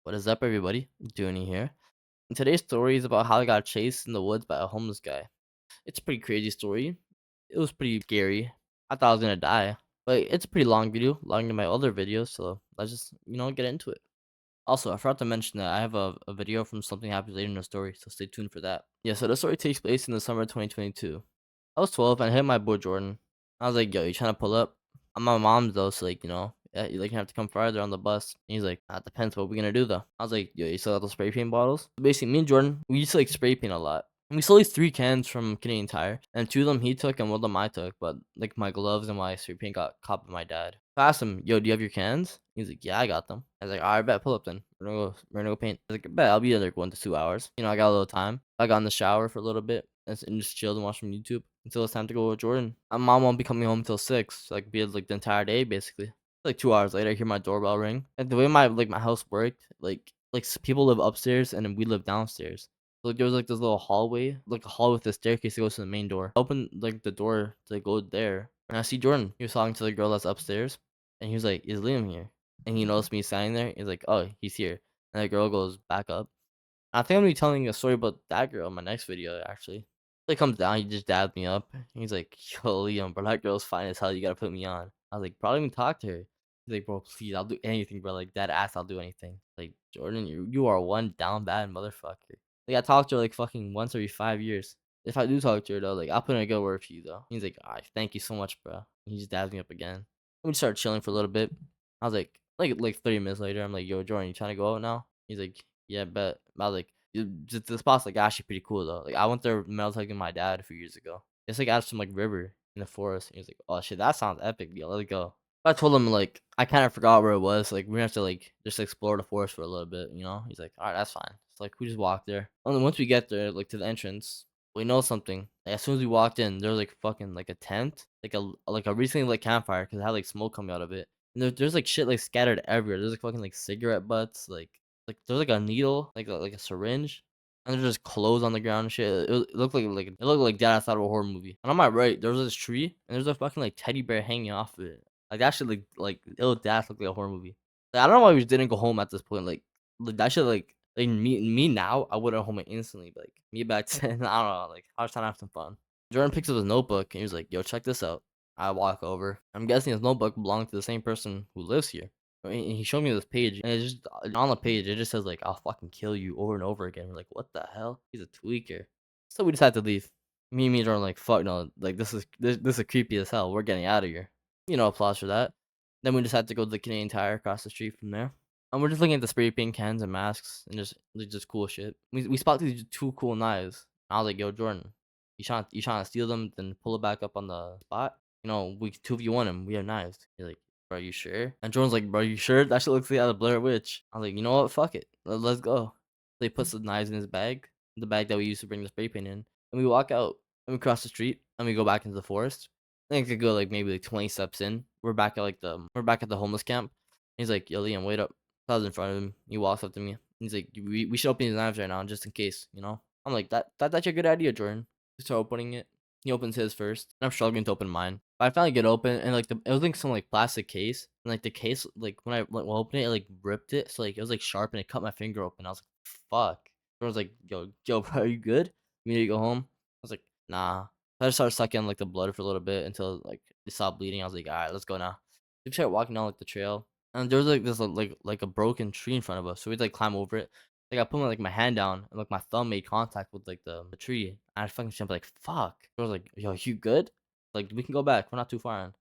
What is up, everybody? Dooney here. And today's story is about how I got chased in the woods by a homeless guy. It's a pretty crazy story. It was pretty scary. I thought I was gonna die, but it's a pretty long video, longer than my other videos. So let's just get into it. Also, I forgot to mention that I have a video from something happens later in the story, so stay tuned for that. Yeah, so the story takes place in the summer of 2022. I was 12 and I hit my boy Jordan. I was like, "Yo, you trying to pull up?" I'm my mom's though, so like, yeah, you like have to come farther on the bus. And he's like, "That depends. What we gonna do though?" I was like, "Yo, you still got those spray paint bottles?" Basically, me and Jordan, we used to like spray paint a lot. And we stole these 3 cans from Canadian Tire, and 2 of them he took, and 1 of them I took. But like my gloves and my spray paint got caught by my dad. I asked him, "Yo, do you have your cans?" He's like, "Yeah, I got them." I was like, "All right, bet, pull up then. We're gonna go paint." I was like, "Bet, I'll be there like 1 to 2 hours." I got a little time. I got in the shower for a little bit and just chilled and watched some YouTube until it's time to go with Jordan. My mom won't be coming home till 6, so I could be like the entire day basically. Like 2 hours later, I hear my doorbell ring. And the way my house worked, people live upstairs and then we live downstairs. So, like there was like this little hallway, like a hall with a staircase that goes to the main door. I opened like the door to go there, and I see Jordan. He was talking to the girl that's upstairs, and he was like, "Is Liam here?" And he noticed me standing there. He's like, "Oh, he's here." And the girl goes back up. I think I'm gonna be telling a story about that girl in my next video, actually. He comes down, he just dabbed me up. He's like, "Yo, Liam, bro, that girl's fine as hell. You gotta put me on." I was like, "Probably even talk to her." He's like, "Bro, please, I'll do anything, bro. Like, that ass, I'll do anything." Like, Jordan, you are one down bad motherfucker. Like, I talk to her like fucking once every 5 years. If I do talk to her though, like, I'll put in a good word for you though. He's like, "Alright, thank you so much, bro." He just dabs me up again. We started chilling for a little bit. I was like 30 minutes later, I'm like, "Yo, Jordan, you trying to go out now?" He's like, "Yeah, bet." I was like, just the spot's like actually pretty cool though. Like I went there metal tugging my dad a few years ago. It's like out of some like river in the forest. And he was like, "Oh shit, that sounds epic, yo. Let's go." I told him like I kind of forgot where it was. Like we're gonna have to like just explore the forest for a little bit, you know? He's like, "All right, that's fine." So like we just walked there. And then once we get there, like to the entrance, we know something. Like, as soon as we walked in, there was like fucking like a tent, like a recently lit campfire because it had like smoke coming out of it. And there's like shit like scattered everywhere. There's like fucking like cigarette butts, like there's like a needle, like a syringe, and there's just clothes on the ground and shit. It looked like that outside of a horror movie. And on my right, there was this tree, and there's a fucking like teddy bear hanging off of it. Like that shit, like that looked like a horror movie. Like, I don't know why we just didn't go home at this point. Like that shit, like me now, I would have home instantly. But like me back then, I don't know. Like I was trying to have some fun. Jordan picks up his notebook and he was like, "Yo, check this out." I walk over. I'm guessing his notebook belonged to the same person who lives here. And he showed me this page, and it's just on the page, it just says like, "I'll fucking kill you" over and over again. We're like, "What the hell?" He's a tweaker. So we decided to leave. Me and Jordan like, "Fuck no, like this is creepy as hell. We're getting out of here." Applause for that. Then we decided to go to the Canadian Tire across the street from there. And we're just looking at the spray paint cans and masks and just cool shit. We spot these 2 cool knives. I was like, "Yo, Jordan, you trying to steal them, then pull it back up on the spot? We 2v1 them. We have knives." He's like, "Bro, you sure?" And Jordan's like, "Bro, you sure? That shit looks like out of Blair Witch." I was like, "You know what? Fuck it. Let's go." So he puts the knives in his bag, the bag that we used to bring the spray paint in, and we walk out and we cross the street and we go back into the forest. I think it could go like maybe like 20 steps in. We're back at the homeless camp. He's like, "Yo, Liam, wait up." I was in front of him. He walks up to me. He's like, "We should open these knives right now just in case." I'm like, that's a good idea, Jordan." We start opening it. He opens his first, and I'm struggling to open mine. But I finally get open, and like it was like some like plastic case, and like the case, like when I like opened it, it like ripped it, so like it was like sharp, and it cut my finger open. I was like, "Fuck." I was like, "Yo, bro, are you good? You need to go home?" I was like, "Nah." I just started sucking like the blood for a little bit until like it stopped bleeding. I was like, "All right, let's go now." We started walking down like the trail, and there was like this like a broken tree in front of us, so we'd like climb over it. Like I put my hand down, and like my thumb made contact with like the tree. And I fucking jumped like, "Fuck." I was like, "Yo, you good? Like we can go back. We're not too far in."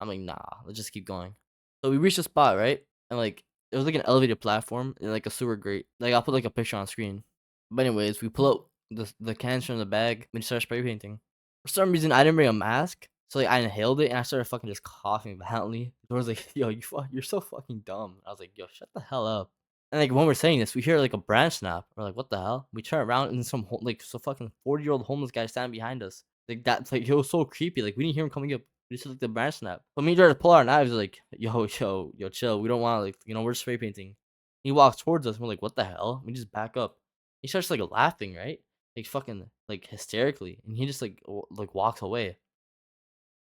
I'm like, "Nah, let's just keep going." So we reached the spot, right? And like it was like an elevated platform and like a sewer grate. Like I'll put like a picture on screen. But anyways, we pull out the cans from the bag. We start spray painting. For some reason, I didn't bring a mask, so like I inhaled it and I started fucking just coughing violently. The was like, "Yo, you're so fucking dumb." I was like, "Yo, shut the hell up." And like when we're saying this, we hear like a branch snap. We're like, "What the hell?" We turn around and like some fucking 40-year-old homeless guy standing behind us. Like that's like it was so creepy. Like we didn't hear him coming up. We just like the branch snap. But me trying to pull our knives, like, yo, chill. We don't want like we're spray painting. He walks towards us. We're like, "What the hell?" We just back up. He starts like laughing, right? Like fucking like hysterically, and he just like walks away.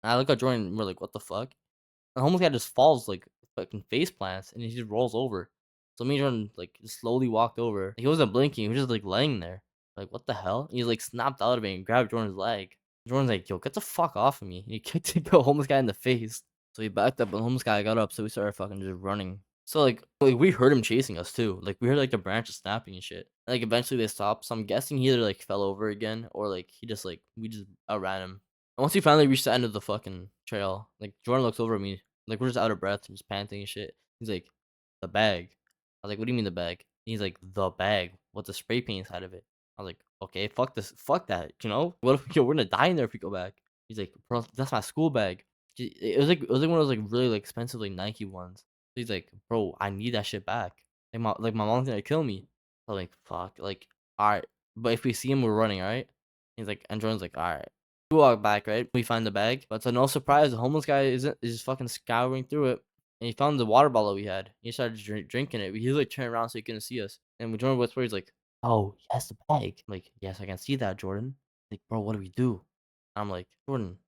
And I look at Jordan, and we're like, "What the fuck?" And the homeless guy just falls like fucking face plants, and he just rolls over. So me and Jordan like just slowly walked over. He wasn't blinking. He was just like laying there. Like what the hell? He like snapped out of it and grabbed Jordan's leg. Jordan's like, "Yo, get the fuck off of me!" And he kicked the homeless guy in the face. So he backed up, and the homeless guy got up. So we started fucking just running. So like we heard him chasing us too. Like we heard like the branches snapping and shit. And, like eventually they stopped. So I'm guessing he either like fell over again or like he just like we just outran him. And once we finally reached the end of the fucking trail, like Jordan looks over at me, like we're just out of breath, just panting and shit. He's like, "The bag." I was like, "What do you mean the bag?" And he's like, "The bag with the spray paint inside of it." I was like, "Okay, fuck this, fuck that, you know? What if yo, we're gonna die in there if we go back?" He's like, "Bro, that's my school bag." It was like one of those like really like expensive like Nike ones. So he's like, "Bro, I need that shit back. Like my mom's gonna kill me." I'm like, "Fuck." Like, all right, but if we see him, we're running, all right? He's like, and Jordan's like, "All right." We walk back, right? We find the bag, but to no surprise, the homeless guy is just fucking scouring through it, and he found the water bottle we had. He started drinking it. He like turned around so he couldn't see us. And when Jordan whispered, he's like, "Oh, yes, the bag." I'm like, "Yes, I can see that, Jordan." Like, "Bro, what do we do?" I'm like, "Jordan,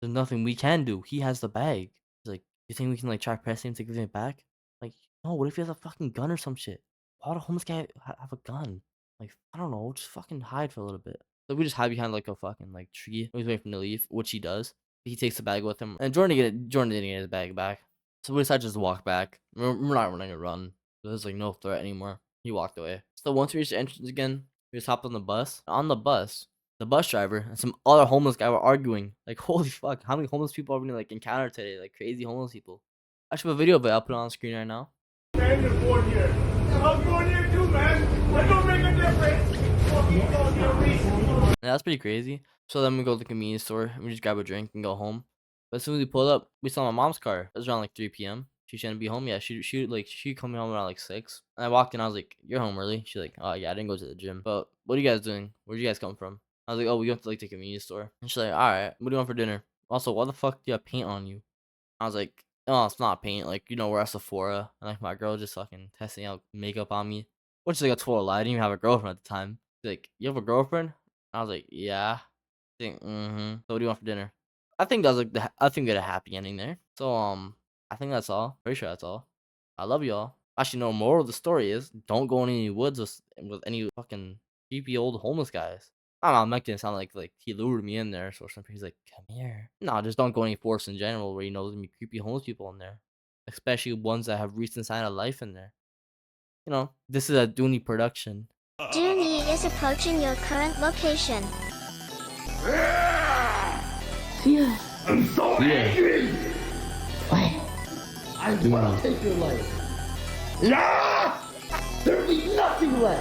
there's nothing we can do. He has the bag." He's like, "You think we can like try pressing him to give it back?" Like, no. What if he has a fucking gun or some shit? Why would a homeless guy have a gun? Like, I don't know. Just fucking hide for a little bit. So we just hide behind like a fucking like tree. We wait for him to leave, which he does. He takes the bag with him, and Jordan didn't get his bag back. So we decided to just walk back. We're not running a run. There's like no threat anymore. He walked away. So once we reached the entrance again, we just hopped on the bus. On the bus driver and some other homeless guy were arguing. Like, holy fuck, how many homeless people are we gonna like encounter today? Like crazy homeless people. I should have a video of it. I'll put it on the screen right now. Man, you're born here. I was born here too, man. That don't make a difference. Fucking call me a reason. Yeah, that's pretty crazy. So then we go to the convenience store and we just grab a drink and go home. But as soon as we pulled up, we saw my mom's car. It was around like 3 p.m. She shouldn't be home yet. She coming home around like 6. And I walked in. I was like, "You're home early?" She's like, "Oh yeah, I didn't go to the gym." But what are you guys doing? Where'd you guys come from? I was like, "Oh, we went to like the convenience store." And she's like, "All right, what do you want for dinner? Also, what the fuck do you have paint on you?" I was like, "Oh, it's not paint. Like, we're at Sephora." And like my girl just fucking testing out makeup on me. Which is like a total lie. I didn't even have a girlfriend at the time. She's like, "You have a girlfriend?" I was like, "Yeah." Think, "Mm-hmm. So what do you want for dinner?" I think that's like I think we had a happy ending there. So I think that's all. Pretty sure that's all. I love y'all. Actually, no. Moral of the story is don't go in any woods with any fucking creepy old homeless guys. I don't know. I'm not gonna sound like he lured me in there or something. He's like, "Come here." No, just don't go any forest in general where there's gonna be creepy homeless people in there, especially ones that have recent sign of life in there. This is a Dooney production. Dooney is approaching your current location. Yeah. I'm so angry. Why? I want to take your life. No! There'll be nothing left.